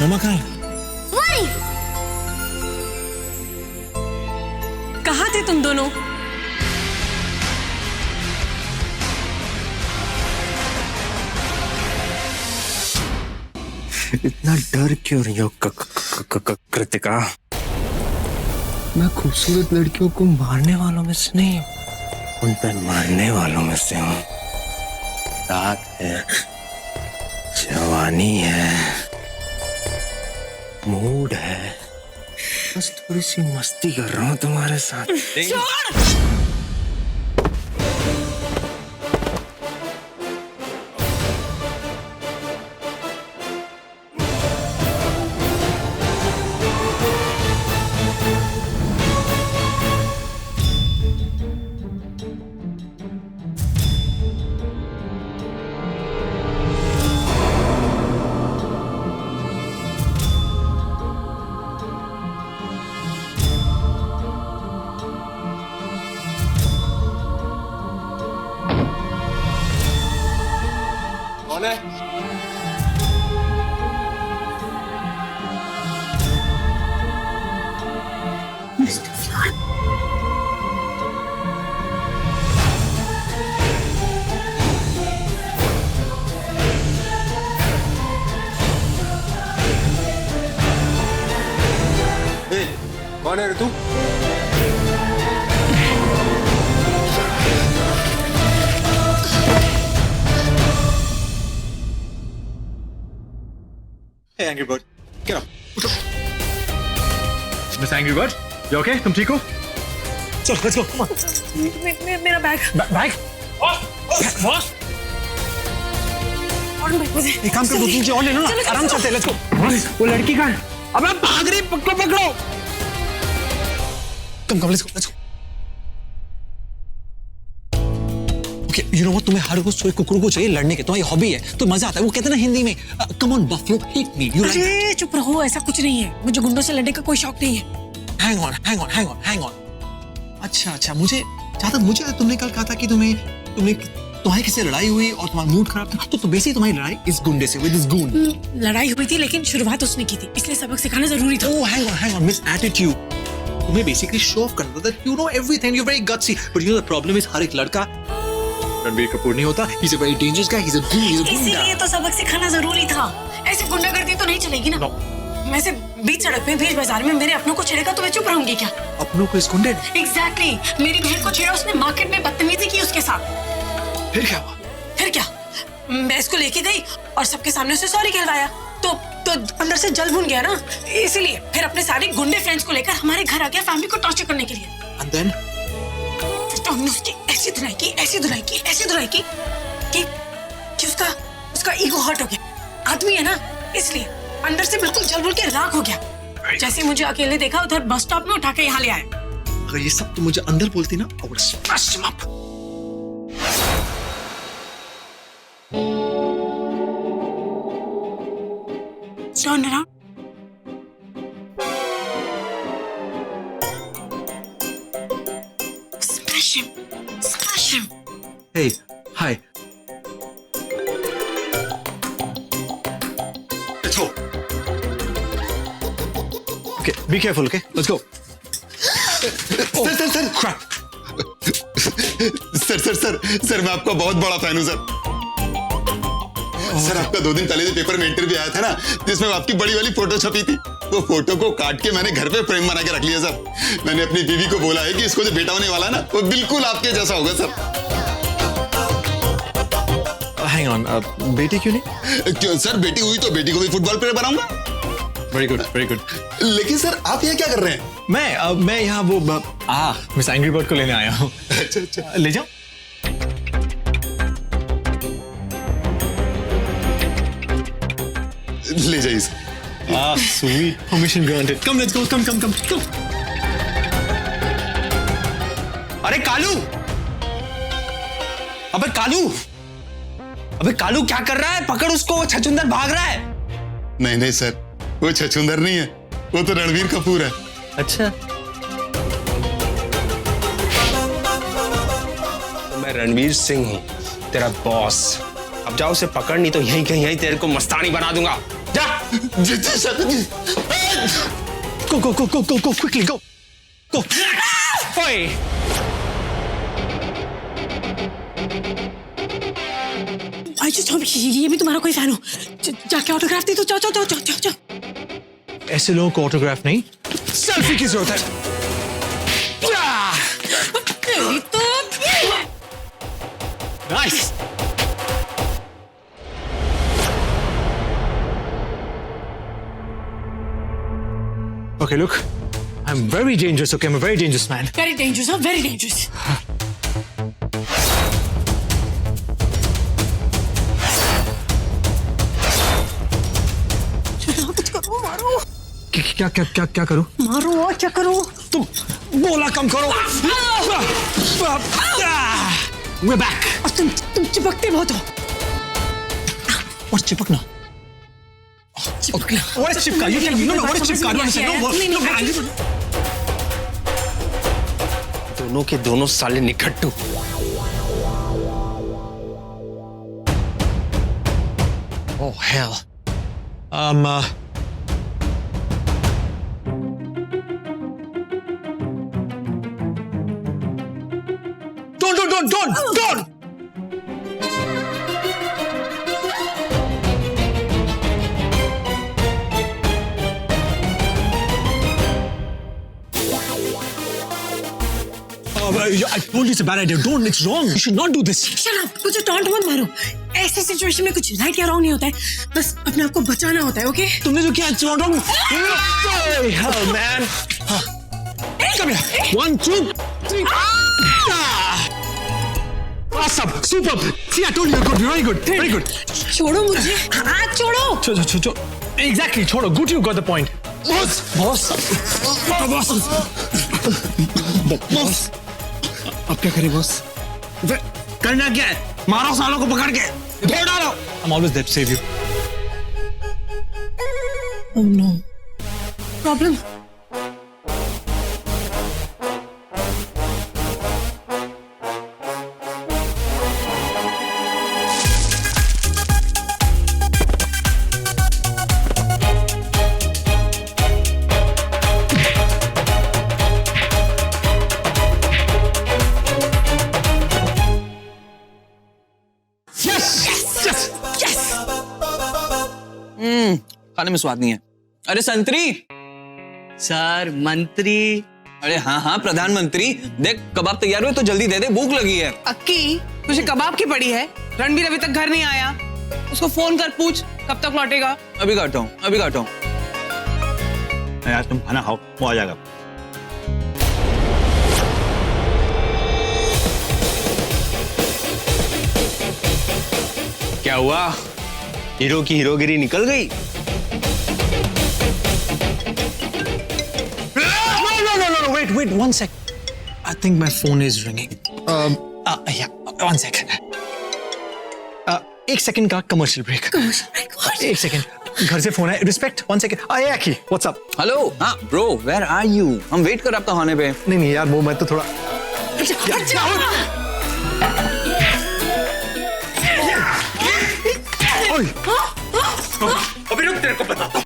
मम्मा कहाँ है? वही। कहाँ थे तुम दोनों? इतना डर क्यों रही हो कृतिका? मैं खूबसूरत लड़कियों को मारने वालों में से नहीं, उन पर मारने वालों में से हूँ। रात है, जवानी है, मूड है, बस थोड़ी सी मस्ती कर रहा हूँ तुम्हारे साथ। कौन है? कौन है रे तू? Hey, Angry Bird, get up. उठो. Miss Angry Bird, you okay? तुम ठीक हो? चलो, let's go. Come on. मेरा बैग। Bag? Boss. एक काम करो, तुम और ले लो ना. आराम से let's go. वो लड़की कहाँ है? अब आप भाग रही, पकड़ो. Come, let's go. Okay, you know what? तुम्हें हर रोज कुकुर को चाहिए लड़ने के, तुम्हारी हॉबी है, तो मजा आता है। वो कहते हैं ना हिंदी में, come on buffalo, hit me. You like that? अरे चुप रहो, ऐसा कुछ नहीं है। मुझे गुंडों से लड़ने का कोई शौक नहीं है। hang on. अच्छा, मुझे जहाँ तक मुझे तुमने कल कहा था कि तुम्हारी किसी से लड़ाई हुई और तुम्हारा मूड खराब था, तो बेसिकली तुम्हारी लड़ाई इस गुंडे से, with this goon. लड़ाई हुई थी, लेकिन शुरुआत उसने की थी, इसलिए सबक सिखाना जरूरी था। Oh, hang on, miss attitude. तुम्हें बेसिकली शो ऑफ करना था that you know everything, you're very gutsy, but you know the problem is हर एक लड़का रणबीर कपूर नहीं होता. He's a very dangerous guy. He's a goon. इसीलिए तो सबक सिखाना जरूरी था। ऐसे गुंडागर्दी तो नहीं चलेगी ना। मैं से बीच सड़क में, बीच बाजार में मेरे अपनों को छेड़ेगा तो मैं चुप रहूंगी क्या? अपनों को इस गुंडे ने? Exactly. मेरी बहन को छेड़ा उसने, मार्केट में बदतमीजी की उसके साथ। फिर क्या हुआ? फिर क्या? मैं इसको लेके गई और सबके सामने उसे सॉरी कहलवाया, तो अंदर से जल भुन गया ना, इसीलिए फिर अपने सारे गुंडे फ्रेंड्स को लेकर हमारे घर आ गया फैमिली को टॉर्चर करने के लिए। And then? तो हमने उसकी ऐसी धुलाई की कि उसका ईगो हर्ट हो गया। आदमी है ना, इसलिए अंदर से बिल्कुल जल भुन के राख हो गया। जैसे मुझे अकेले देखा, उधर बस स्टॉप में उठा के यहाँ ले आए। अगर ये सब तुम मुझे अंदर बोलती ना, I would smash him up. Turn around. Smash him. Hey, hi. Let's go. Okay, be careful, okay? Let's go. Sir Crap. Sir मैं आपका बहुत बड़ा फैन हूँ सर। सर आपका 2 दिन पहले जो पेपर में इंटरव्यू आया था ना, जिसमें आपकी बड़ी वाली फोटो छपी थी, वो फोटो को काट के मैंने घर पे फ्रेम बना के रख लिया सर। मैंने अपनी बीवी को बोला है कि इसको जो बेटा होने वाला है ना, वो बिल्कुल आपके जैसा होगा सर। Hang on, बेटी क्यों नहीं? क्यों सर, बेटी हुई तो बेटी को भी फुटबॉल प्लेयर बनाऊंगा। Very good. लेकिन सर आप यहाँ क्या कर रहे हैं? मैं यहाँ वो मिस एंग्री बर्ड को लेने आया हूँ। अच्छा। ले जाओ। ले जाइए sir. Sweet. Permission granted. Come, let's go. Come. अरे कालू क्या कर रहा है? पकड़ उसको, वो छछूंदर भाग रहा है। नहीं सर, वो छछूंदर नहीं है, वो तो रणबीर कपूर है। अच्छा, तो मैं रणवीर सिंह हूँ, तेरा बॉस। अब जाओ उसे पकड़, नहीं तो यहीं तेरे को मस्तानी बना दूंगा। जा। जी जी सर जी। Go quickly go. Oi. I just ये भी तुम्हारा कोई फैन हो। जाके ऑटोग्राफ दे दो। जाओ। ऐसे लोगों को ऑटोग्राफ नहीं, सेल्फी की जरूरत है। तेरी तो nice. Okay, look, I'm very dangerous. Okay, I'm a very dangerous man. Very dangerous, very dangerous. कुछ करो, मारो क्या करूं? मारो, क्या करो? तुम बोला कम करो। We're back. और तुम चिपकते बहुत हो। और चिपकना? चिपकना। What is चिपका? You tell me. No, what is चिपका? दोनों के दोनों साले निकट्टू। Oh hell. Don't! I told you it's a bad idea. Don't. It's wrong. You should not do this. Shut up! मुझे टॉन्ट मत मारो। ऐसे सिचुएशन में कुछ राइट या रॉन्ग नहीं होता है, बस अपने आप को बचाना होता है, ओके? तुमने जो किया it's wrong. Hell, man. Come here. 1, 2, 3. Awesome. Superb. See, I told you you're good. You're very good. Very good. छोड़ो मुझे। हाथ छोड़ो। छोड़ो. Exactly. छोड़ो. Good, you got the point. Boss. अब क्या करें बॉस? करना क्या है? मारो सालों को पकड़ के, छोड़ डालो। I'm always there to save you. Oh no. Problem? खाने में स्वाद नहीं है। अरे संतरी सर मंत्री। अरे हाँ प्रधानमंत्री, देख कबाब तैयार हुए तो जल्दी दे दे, भूख लगी है। अक्की तुझे कबाब की पड़ी है? रणबीर अभी तक घर नहीं आया, उसको फोन कर पूछ कब तक लौटेगा। अभी खाता हूँ। यार तुम खाना खाओ, वो आ जाएगा। क्या हुआ? हीरो की हीरोगिरी निकल गई? No, wait 1 sec. I think my phone is ringing. Yeah, 1 sec. 1 second का commercial break. 1 second. घर से फोन है। Respect. 1 second. Yeah, Aki. What's up? Hello. हाँ ब्रो, वेयर आर यू? हम वेट कर आपका खाने पे। नहीं यार, वो मैं तो थोड़ा अभी रुक, तेरे को बताता हूँ।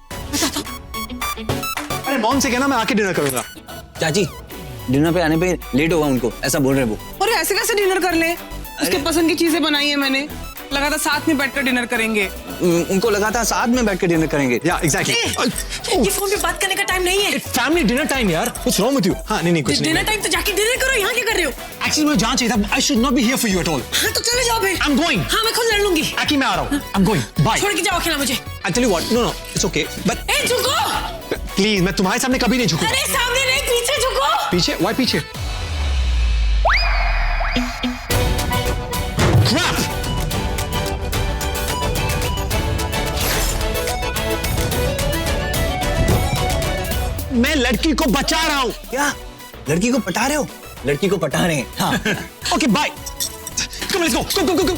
अरे मॉम से कहना मैं आके डिनर करूंगा। चाची, डिनर पे आने पे लेट होगा उनको, ऐसा बोल रहे वो। और ऐसे कैसे डिनर कर ले? उसके पसंद की चीजें बनाई है मैंने, लगा था साथ में बैठकर डिनर करेंगे। उनको लगा था साथ में बैठ के डिनर करेंगे। या एग्जैक्टली। ये फोन पे बात करने का टाइम नहीं है। फैमिली डिनर टाइम यार। What's wrong with you? हाँ नहीं कुछ नहीं। डिनर टाइम तो जाके डिनर करो, यहाँ क्या कर रहे हो? Actually मैं जाना चाहिए था। I should not be here for you at all. हाँ तो चले जाओ फिर। I'm going. हाँ मैं खुद लड़ लूंगी। Aki मैं आ रहा हूँ। I'm going. Bye. छोड़ के जाओ अकेला मुझे। I tell you what. No, it's okay. But ए झुको। please मैं तुम्हारे सामने कभी नहीं झुकूंगा। अरे सामने नहीं, पीछे झुको। पीछे? Why पीछे? Crap! मैं लड़की को बचा रहा हूँ। क्या? लड़की को पटा रहे हो? लड़की को पटा रहे हैं। हाँ। Okay, bye. Come, let's go. Go.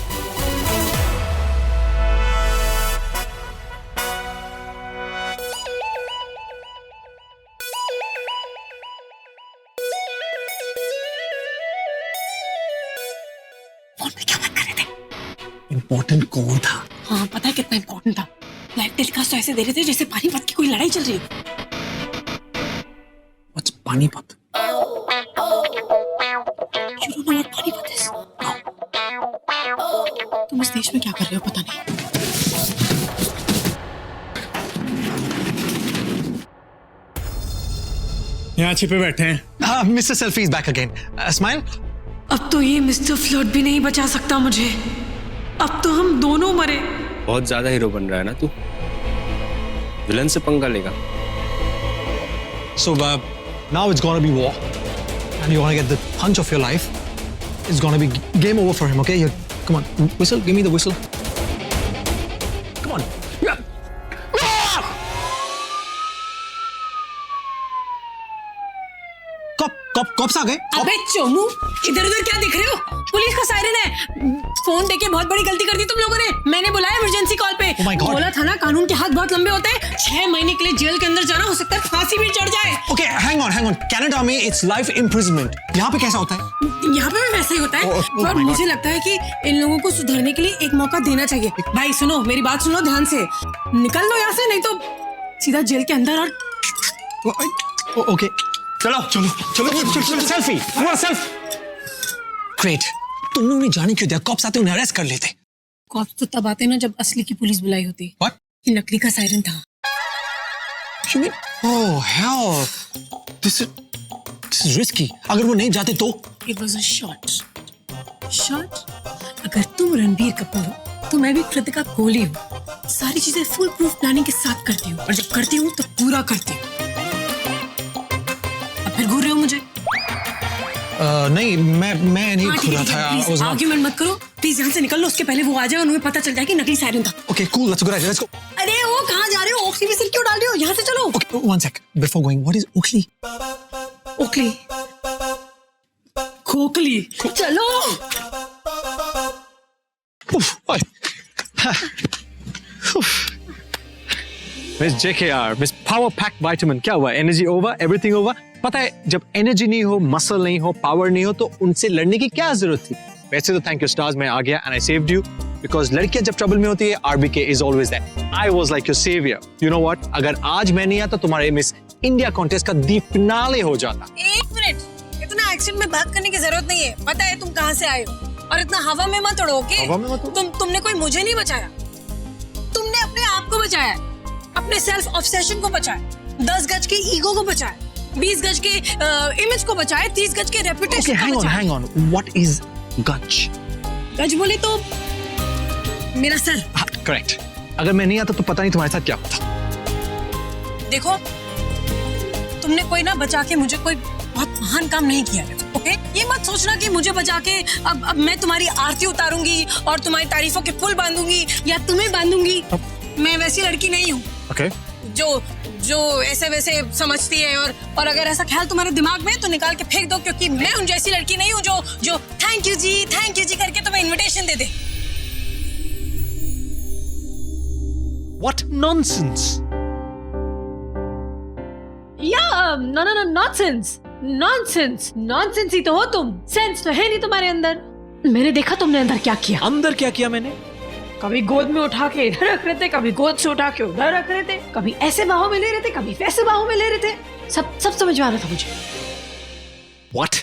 Phone पे क्या बात कर रहे थे? Important कौन था? हाँ पता है कितना इम्पोर्टेंट था। लाइव टेलीकास्ट तो ऐसे दे रहे थे जैसे पानीपत की कोई लड़ाई चल रही हो। What's Panipat? You don't know what Panipat is? तुम इस देश में क्या कर रहे हो पता नहीं। यहाँ छिपे बैठे हैं। Mister selfie is back again. Smile. अब तो ये मिस्टर फ्लर्ट भी नहीं बचा सकता मुझे। अब तो हम दोनों मरे। बहुत ज्यादा हीरो बन रहा है ना तू, विलन से पंगा लेगा। So now it's gonna be war, and you're gonna get the punch of your life. It's gonna be game over for him. Okay, come on, whistle. Give me the whistle. Come on. Yeah. Cops आ गए। अबे चोमू, इधर उधर क्या देख रहे हो? Police का सायरन है। फोन देके बहुत बड़ी गलती कर दी तुम लोगों ने। मैंने बुलाया इमरजेंसी कॉल पे। Oh my God. बोला था ना कानून के हाथ बहुत लंबे होते हैं। 6 महीने के लिए जेल के अंदर जाना, हो सकता है फांसी भी चढ़ जाए। Okay, hang on. कनाडा में it's life imprisonment. यहाँ पे कैसा होता है? यहाँ पे भी वैसा ही होता है। Oh पर my मुझे God. लगता है कि इन लोगों को सुधरने के लिए एक मौका देना चाहिए। भाई सुनो, मेरी बात सुनो ध्यान से। निकल लो यहाँ से, नहीं तो सीधा जेल के अंदर। और Okay. चलो सेल्फी। ग्रेट। तुम लोग ने जाने क्यों दिया? कॉप्स आते उन्हें अरेस्ट कर लेते। कॉप्स तो तब आते ना जब असली की पुलिस बुलाई होती। What? ये नकली का सायरन था। You mean? Oh hell! This is risky. अगर वो नहीं जाते तो? It was a shot. अगर तुम रणबीर कपूर हो तो मैं भी कृतिका कोहली हूँ। सारी चीजें फुल प्रूफ प्लानिंग के साथ करती हूँ, और जब करती हूँ तो पूरा करती हूँ। अब फिर घूर रहे हो मुझे? नहीं, मैं नहीं घूर रहा था। I was not. आर्ग्यूमेंट मत करो प्लीज। यहाँ से निकल लो, उसके पहले वो आ जाए और उन्हें पता चल जाए कि नकली सायरन था। Okay, cool. Let's go. Let's go. अरे वो कहाँ जा रहे हो? ओखली में सिर क्यों डाल रहे हो? यहाँ से चलो। Okay, one sec. Before going, what is Oakley? ओखली, खोखली। चलो। ओए। Miss JKR, miss power pack vitamin, क्या हुआ? Energy over, everything over. पता है जब एनर्जी नहीं हो, मसल नहीं हो, पावर नहीं हो तो उनसे लड़ने की क्या जरूरत थी? वैसे तो थैंक यू स्टार्स, मैं आ गया and I saved you because लड़कियां जब ट्रबल में होती है RBK is always there. I was like your saviour. You know what, अगर आज मैं नहीं आता तुम्हारे मिस इंडिया कॉन्टेस्ट का दी फिनाले हो जाता। एक मिनट, इतना एक्शन में बात करने की जरूरत नहीं है। पता है तुम कहाँ से आए हो, और इतना हवा में मत उड़ो। ओके? हवा में मत उड़ो? तुमने कोई मुझे नहीं बचाया, तुमने अपने आप को बचाया, अपने सेल्फ ऑब्सेशन को बचाया, 10 गज के ईगो को बचाया, 20 गज के इमेज को बचाया, 30 गज के रेपुटेशन Okay, को बचाया। hang on. What is गज? गज बोले तो मेरा सर। करेक्ट। अगर मैं नहीं आता तो पता नहीं तुम्हारे साथ क्या होता। देखो, तुमने कोई ना बचा के मुझे कोई बहुत महान काम नहीं किया है। ओके? ये मत सोचना कि मुझे बचा के अब मैं तुम्हारी आरती उतारूंगी और तुम्हारी तारीफों के फूल बांधूंगी या तुम्हें बांधूंगी। मैं वैसी लड़की नहीं हूँ Okay. जो ऐसे वैसे समझती है, और अगर ऐसा ख्याल तुम्हारे दिमाग में है तो निकाल के फेंक दो, क्योंकि मैं उन जैसी लड़की नहीं हूँ जो थैंक यू जी करके तुम्हें इनविटेशन दे दे। What nonsense! नॉनसेंस ही तो हो तुम। सेंस तो है नहीं तुम्हारे अंदर। मैंने देखा तुमने अंदर क्या किया। अंदर क्या किया मैंने? कभी गोद में उठा के इधर रख रहे थे, कभी गोद से उठा के उधर रख रहे थे, कभी ऐसे बाहों में ले रहे थे, कभी वैसे बाहों में ले रहे थे। सब समझ में आ रहा था मुझे। What?